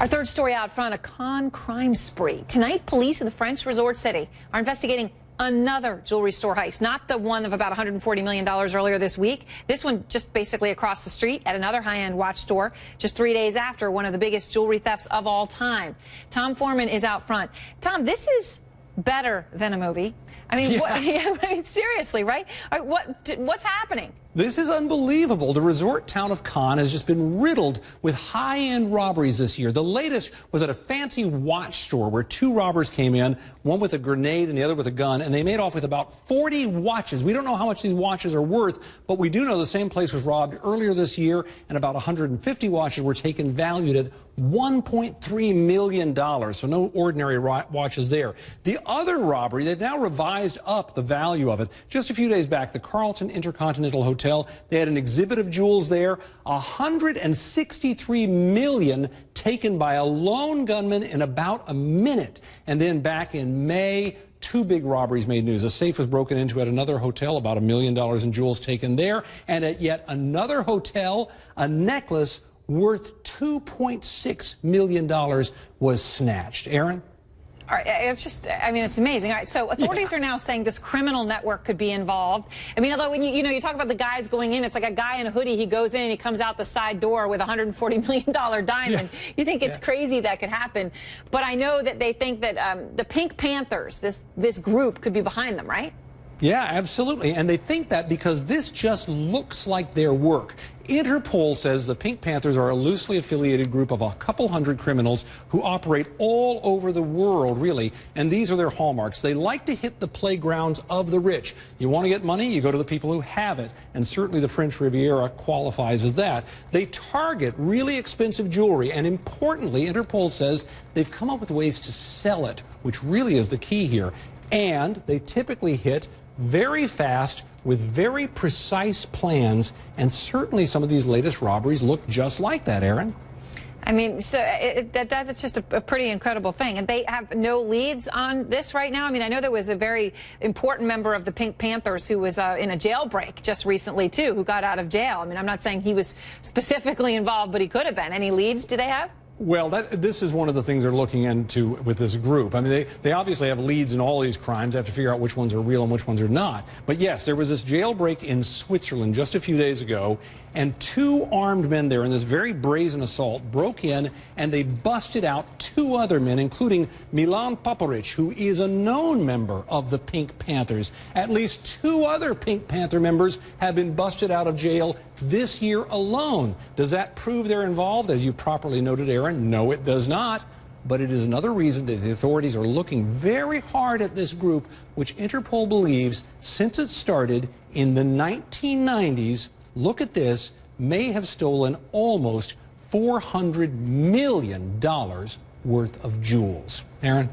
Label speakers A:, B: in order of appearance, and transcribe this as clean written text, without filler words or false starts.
A: Our third story out front, a Cannes crime spree. Tonight, police in the French resort city are investigating another jewelry store heist, not the one of about $140 million earlier this week. This one just basically across the street at another high-end watch store, just 3 days after one of the biggest jewelry thefts of all time. Tom Foreman is out front. Tom, this is better than a movie. I mean, I mean, seriously, right? What's happening?
B: This is unbelievable. The resort town of Cannes has just been riddled with high-end robberies this year. The latest was at a fancy watch store where two robbers came in, one with a grenade and the other with a gun, and they made off with about 40 watches. We don't know how much these watches are worth, but we do know the same place was robbed earlier this year, and about 150 watches were taken valued at $1.3 million, so no ordinary watches there. The other robbery, they've now revised up the value of it. Just a few days back, the Carlton Hotel, they had an exhibit of jewels there, $163 million taken by a lone gunman in about a minute. And then back in May, two big robberies made news. A safe was broken into at another hotel, about $1 million in jewels taken there. And at yet another hotel, a necklace worth $2.6 million was snatched. Aaron?
A: All right, it's just, I mean, it's amazing. All right, so authorities are now saying this criminal network could be involved. I mean, although when you talk about the guys going in, it's like a guy in a hoodie. He goes in and he comes out the side door with a $140 million diamond. Yeah. You think it's crazy that could happen. But I know that they think that the Pink Panthers, this group, could be behind them, right?
B: Yeah, absolutely. And they think that because this just looks like their work. Interpol says the Pink Panthers are a loosely affiliated group of a couple hundred criminals who operate all over the world, really, and these are their hallmarks. They like to hit the playgrounds of the rich. You want to get money, you go to the people who have it, and certainly the French Riviera qualifies as that. They target really expensive jewelry, and importantly, Interpol says they've come up with ways to sell it, which really is the key here, and they typically hit very fast with very precise plans, and certainly some of these latest robberies look just like that, Aaron.
A: I mean, so that's just a pretty incredible thing. And they have no leads on this right now. I mean, I know there was a very important member of the Pink Panthers who was in a jailbreak just recently, too, who got out of jail. I mean, I'm not saying he was specifically involved, but he could have been. Any leads do they have?
B: Well, this is one of the things they're looking into with this group. I mean, they obviously have leads in all these crimes. They have to figure out which ones are real and which ones are not. But yes, there was this jailbreak in Switzerland just a few days ago, and two armed men there in this very brazen assault broke in, and they busted out two other men, including Milan Popovic, who is a known member of the Pink Panthers. At least two other Pink Panther members have been busted out of jail this year alone. Does that prove they're involved? As you properly noted, Aaron, no, it does not. But it is another reason that the authorities are looking very hard at this group, which Interpol believes, since it started in the 1990s, look at this, may have stolen almost $400 million worth of jewels. Aaron?